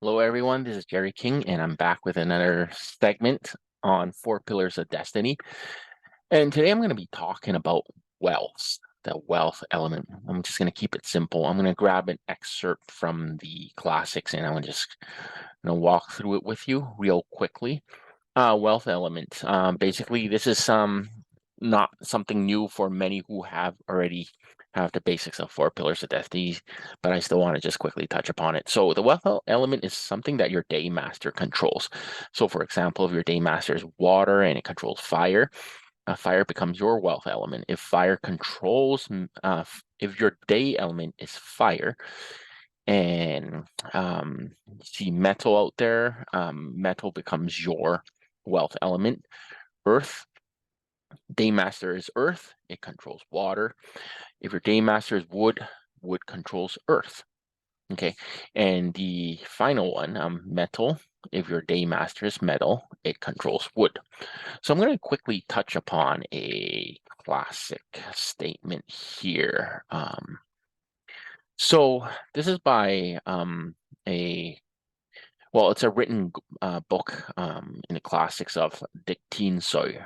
Hello, everyone. This is Jerry King, and I'm back with another segment on Four Pillars of Destiny. And today I'm going to be talking about wealth, the wealth element. I'm just going to keep it simple. I'm going to grab an excerpt from the classics, and I'm going to just walk through it with you real quickly. Wealth element. Basically, this is not something new for many who have already have the basics of Four Pillars of Destiny, but I still want to just quickly touch upon it. So the wealth element is something that your day master controls. So for example, if your day master is water and it controls fire, fire becomes your wealth element. If fire controls, if your day element is fire, and you see metal out there, metal becomes your wealth element. Earth, Daymaster is earth, it controls water. If your Daymaster is wood, wood controls earth. Okay, and the final one, metal, if your Daymaster is metal, it controls wood. So I'm going to quickly touch upon a classic statement here. So this is by it's a written book in the classics of Destiiny.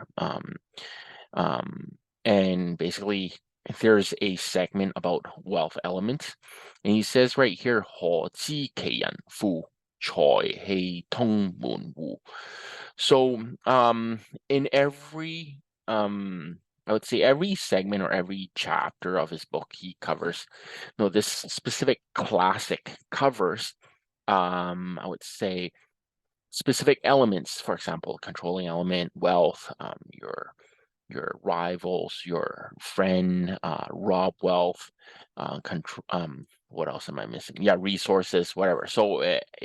And basically, there's a segment about wealth elements, and he says right here, 何知其人乎財氣通門戶. So in every I would say every segment or every chapter of his book, he covers, this specific classic covers, I would say, specific elements. For example, controlling element, wealth, your rivals, your friend, rob wealth, what else am I missing? Yeah, resources, whatever. So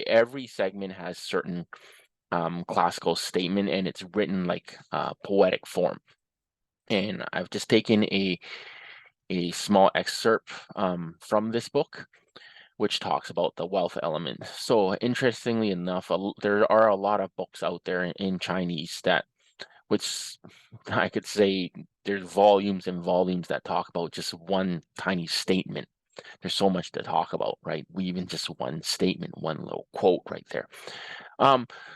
every segment has certain classical statement, and it's written like poetic form. And I've just taken a small excerpt from this book, which talks about the wealth element. So interestingly enough, there are a lot of books out there in Chinese which I could say there's volumes and volumes that talk about just one tiny statement. There's so much to talk about, right? We even just one statement, one little quote right there.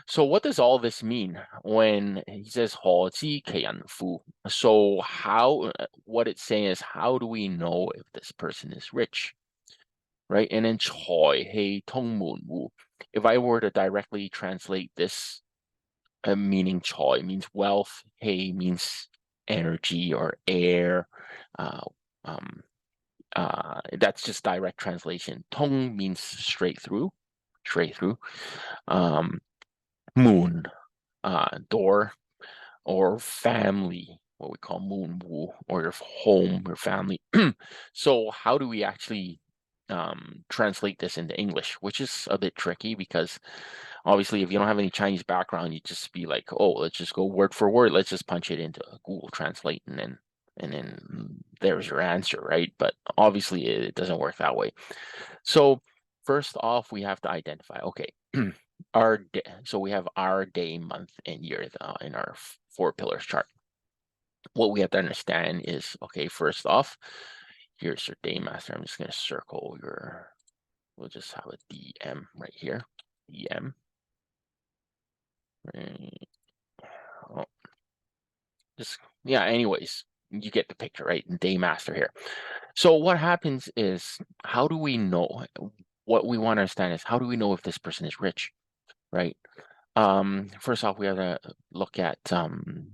So what does all this mean when he says 何知其人乎? So what it's saying is, how do we know if this person is rich, right? And then 財氣通門戶. If I were to directly translate this, meaning choi means wealth, hei means energy or air. That's just direct translation. Tong means straight through. Moon, door, or family, what we call moon wu, or your home, your family. So how do we actually translate this into English, which is a bit tricky because obviously if you don't have any Chinese background, you just be like, oh, let's just go word for word. Let's just punch it into Google Translate and then there's your answer, right? But obviously it doesn't work that way. So first off, we have to identify, okay, so we have our day, month, and year in our four pillars chart. What we have to understand is, okay, first off, here's your day master. I'm just going to circle we'll just have a DM right here. DM. Right. Oh, anyways, you get the picture, right? Day master here. So what happens is, how do we know? What we want to understand is, how do we know if this person is rich, right? First off, we have to look at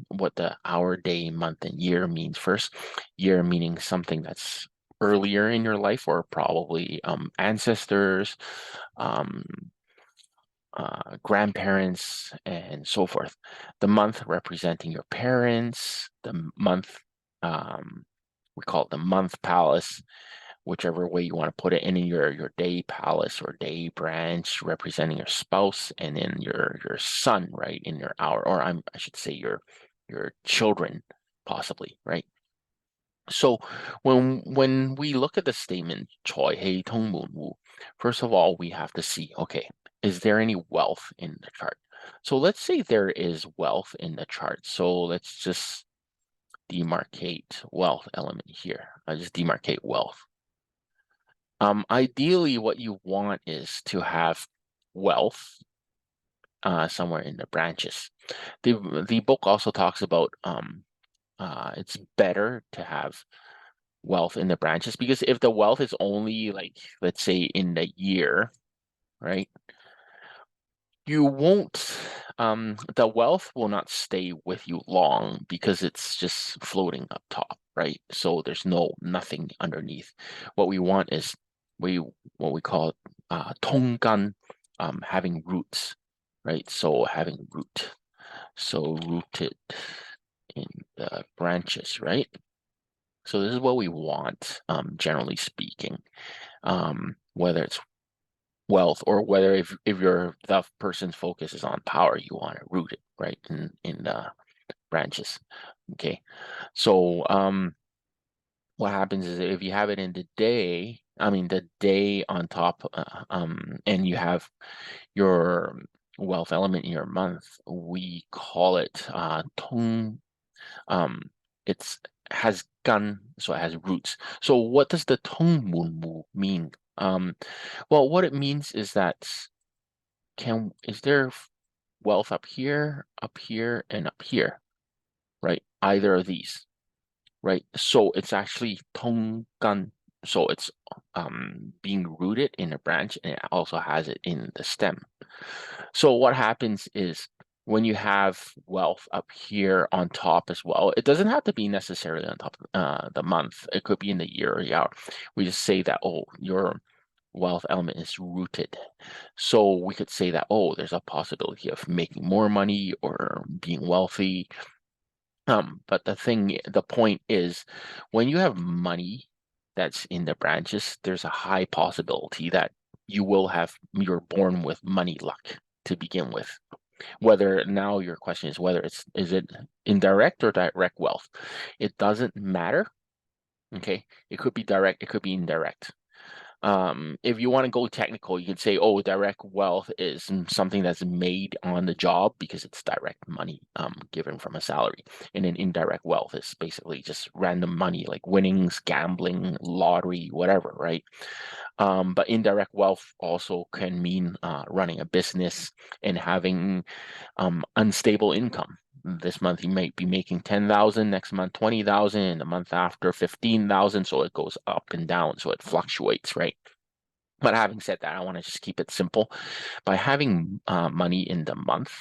what the hour, day, month, and year means first. Year meaning something that's earlier in your life, or probably ancestors, grandparents, and so forth. The month representing your parents. The month, we call it the month palace, whichever way you want to put it. And in your day palace or day branch representing your spouse, and then your son, right, in your hour, or I should say your children, possibly, right? So when we look at the statement 財氣通門戶, first of all, we have to see, okay, is there any wealth in the chart? So let's say there is wealth in the chart. So let's just demarcate wealth element here. I just demarcate wealth. Ideally, what you want is to have wealth somewhere in the branches. The book also talks about it's better to have wealth in the branches, because if the wealth is only like, let's say, in the year, right? You won't, the wealth will not stay with you long because it's just floating up top, right? So there's nothing underneath. What we want is what we call tonggan, having roots, right? So having root, so rooted in the branches, right? So this is what we want, generally speaking, whether it's wealth, or whether if the person's focus is on power, you want to root it right in the branches. Okay, so what happens is, if you have it in the day, I mean the day on top, and you have your wealth element in your month, we call it tong. um it's has gun, so it has roots. So what does the tong mun mu mean? Well, what it means is that, is there wealth up here, and up here, right? Either of these, right? So it's actually tonggan. So it's being rooted in a branch, and it also has it in the stem. So what happens is, when you have wealth up here on top as well, it doesn't have to be necessarily on top of the month. It could be in the year or year. We just say that, oh, your wealth element is rooted. So we could say that, oh, there's a possibility of making more money or being wealthy. But the point is, when you have money that's in the branches, there's a high possibility that you're born with money luck to begin with. Now your question is whether is it indirect or direct wealth? It doesn't matter. Okay, it could be direct, it could be indirect. If you want to go technical, you could say, oh, direct wealth is something that's made on the job because it's direct money given from a salary. And then indirect wealth is basically just random money, like winnings, gambling, lottery, whatever, right? But indirect wealth also can mean running a business and having unstable income. This month you might be making 10,000, next month 20,000, and the month after 15,000. So it goes up and down, so it fluctuates, right? But having said that, I want to just keep it simple. By having money in the month,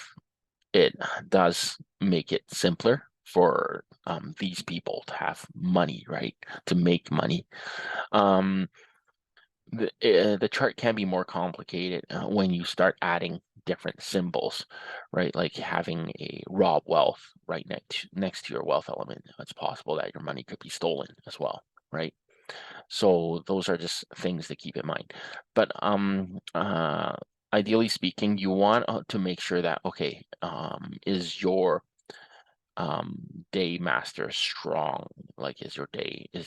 it does make it simpler for these people to have money, right? To make money. Um, the chart can be more complicated when you start adding different symbols, right? Like having a raw wealth right next to your wealth element. It's possible that your money could be stolen as well, right? So those are just things to keep in mind. But ideally speaking, you want to make sure that, okay, is your day master strong? Like, is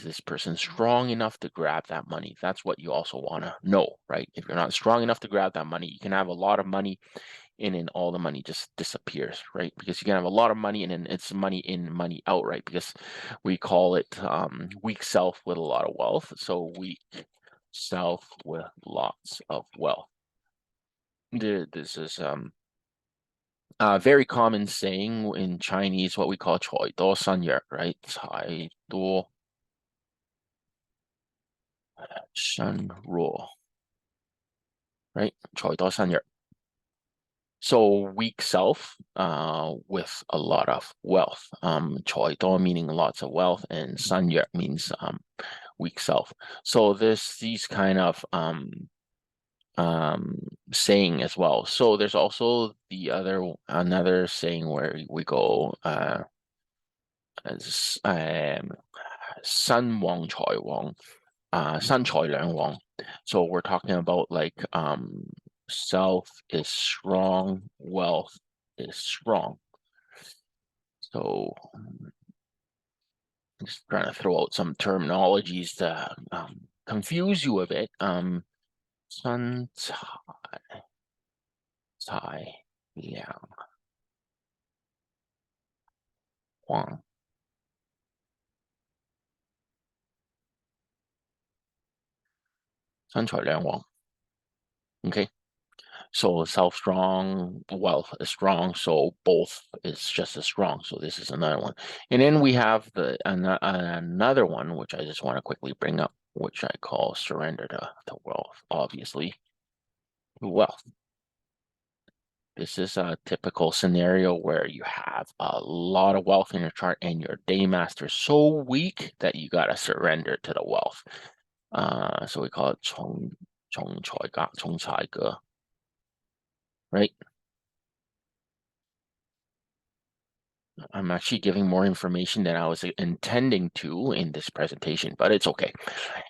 this person strong enough to grab that money? That's what you also want to know, right? If you're not strong enough to grab that money, you can have a lot of money in and all the money just disappears, right? Because you can have a lot of money and then it's money in, money out, right? Because we call it weak self with a lot of wealth. So weak self with lots of wealth. This is a very common saying in Chinese, what we call 财多身弱, right? 财多身弱, right? 财多身弱. So weak self with a lot of wealth. 财多 meaning lots of wealth, and 身弱 means weak self. So these kind of saying as well. So there's also another saying where we go 身旺財旺, 身財兩旺. So we're talking about like self is strong, wealth is strong. So I'm just trying to throw out some terminologies to confuse you a bit. 身財兩旺, 身財兩旺. Okay. So self-strong, wealth is strong, so both is just as strong. So this is another one. And then we have another one, which I just want to quickly bring up, which I call surrender to wealth, obviously. Wealth. This is a typical scenario where you have a lot of wealth in your chart and your day master is so weak that you gotta surrender to the wealth. So we call it 从财格, right? I'm actually giving more information than I was intending to in this presentation, but it's okay.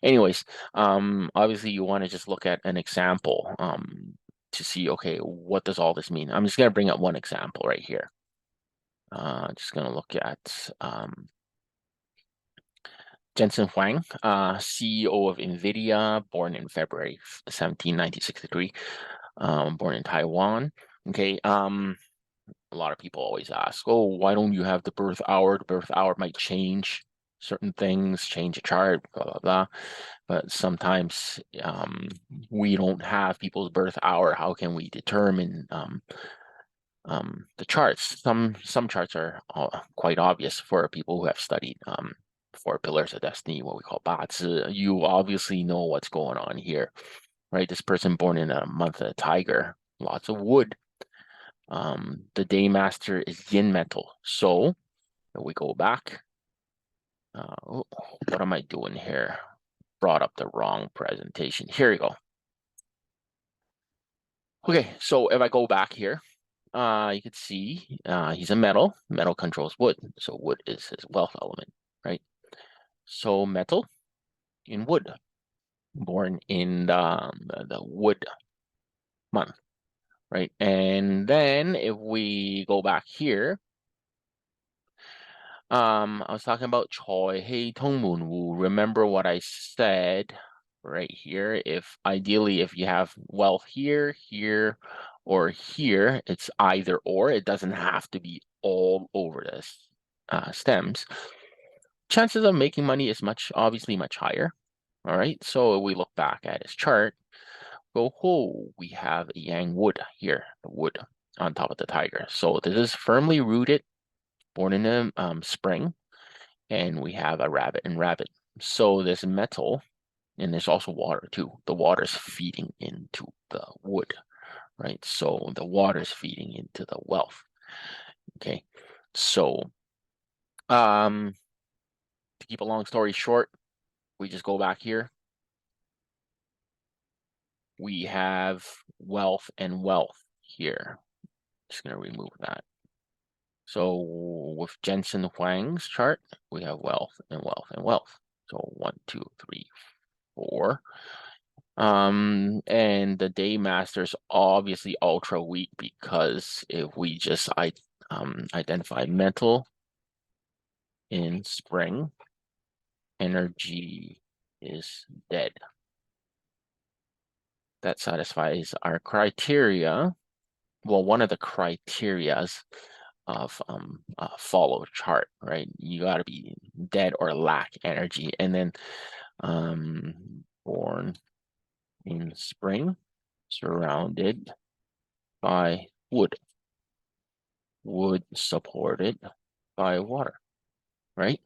Anyways, obviously you want to just look at an example to see, okay, what does all this mean? I'm just going to bring up one example right here. Just going to look at Jensen Huang, CEO of NVIDIA, born in February 17, 1963, born in Taiwan. Okay, a lot of people always ask, oh, why don't you have the birth hour? The birth hour might change certain things, change a chart, blah, blah, blah. But sometimes we don't have people's birth hour. How can we determine the charts? Some charts are quite obvious for people who have studied 4 pillars of destiny, what we call 八字. You obviously know what's going on here, right? This person born in a month of the tiger, lots of wood. The day master is yin metal. So if we go back, what am I doing here? Brought up the wrong presentation. Here we go. Okay, so if I go back here, you can see he's a metal. Metal controls wood. So wood is his wealth element, right? So metal in wood, born in the wood month, right? And then if we go back here, I was talking about Choi Hei Tong Moon Wu. Remember what I said right here? If ideally, if you have wealth here, here, or here, it's either or. It doesn't have to be all over this stems. Chances of making money is obviously much higher. All right. So we look back at his chart. Go, oh, we have a yang wood here, the wood on top of the tiger. So this is firmly rooted, born in the spring. And we have a rabbit and rabbit. So there's metal, and there's also water too. The water's feeding into the wood, right? So the water's feeding into the wealth. Okay. So to keep a long story short, we just go back here. We have wealth and wealth here. Just gonna remove that. So with Jensen Huang's chart, we have wealth and wealth and wealth. So 1, 2, 3, 4. And the day master's obviously ultra weak because if we just identify mental in spring, energy is dead. That satisfies our criteria. Well, one of the criterias of follow chart, right? You got to be dead or lack energy, and then born in spring, surrounded by wood supported by water, right?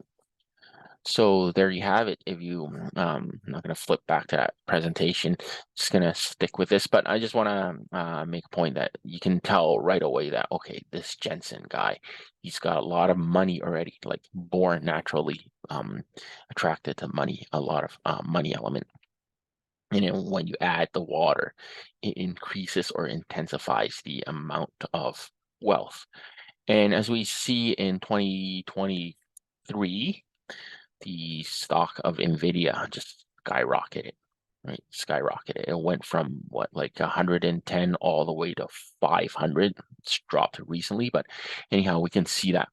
So there you have it. If you, I'm not going to flip back to that presentation, just going to stick with this, but I just want to make a point that you can tell right away that, okay, this Jensen guy, he's got a lot of money already, like born naturally attracted to money, a lot of money element. And then when you add the water, it increases or intensifies the amount of wealth. And as we see in 2023, the stock of NVIDIA just skyrocketed, right? Skyrocketed. It went from what, like 110 all the way to 500. It's dropped recently, but anyhow, we can see that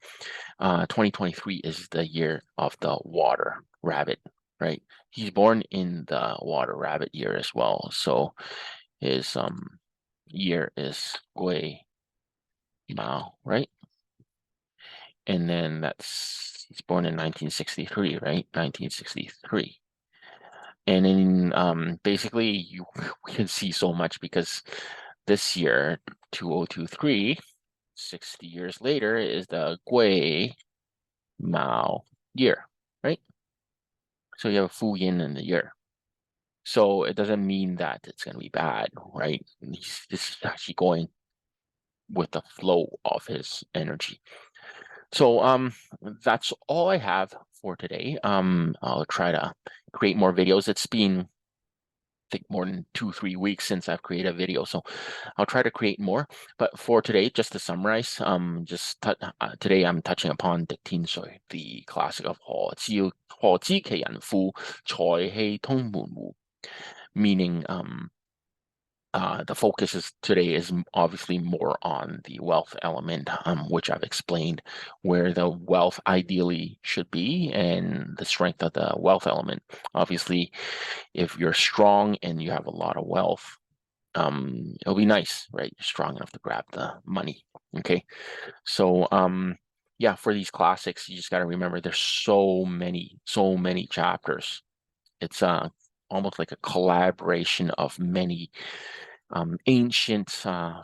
2023 is the year of the water rabbit, right? He's born in the water rabbit year as well. So his year is Gui Mao, right? And then he's born in 1963, right? 1963. And then basically we can see so much because this year, 2023, 60 years later, is the Gui Mao year, right? So you have a Fu Yin in the year. So it doesn't mean that it's going to be bad, right? This is actually going with the flow of his energy. So that's all I have for today. I'll try to create more videos. It's been, I think, more than 2-3 weeks since I've created a video, so I'll try to create more. But for today, just to summarize, today I'm touching upon Destiiny, the classic of 何知其人父財氣通門戶, meaning the focus today is obviously more on the wealth element, which I've explained where the wealth ideally should be and the strength of the wealth element. Obviously, if you're strong and you have a lot of wealth, it'll be nice, right? You're strong enough to grab the money. Okay. So yeah, for these classics, you just got to remember there's so many chapters. It's almost like a collaboration of many ancient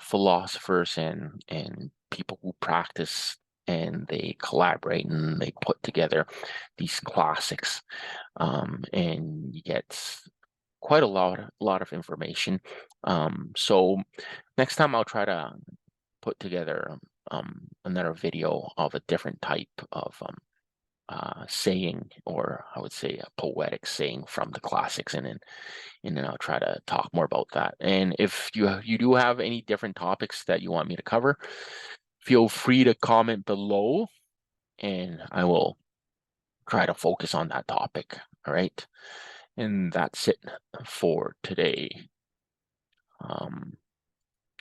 philosophers and people who practice, and they collaborate and they put together these classics, and you get quite a lot of information. So next time I'll try to put together another video of a different type of saying, or I would say a poetic saying from the classics, and then I'll try to talk more about that. And if you do have any different topics that you want me to cover, feel free to comment below, and I will try to focus on that topic. All right, and that's it for today.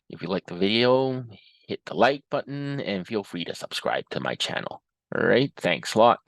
If you like the video, hit the like button and feel free to subscribe to my channel. All right, thanks a lot.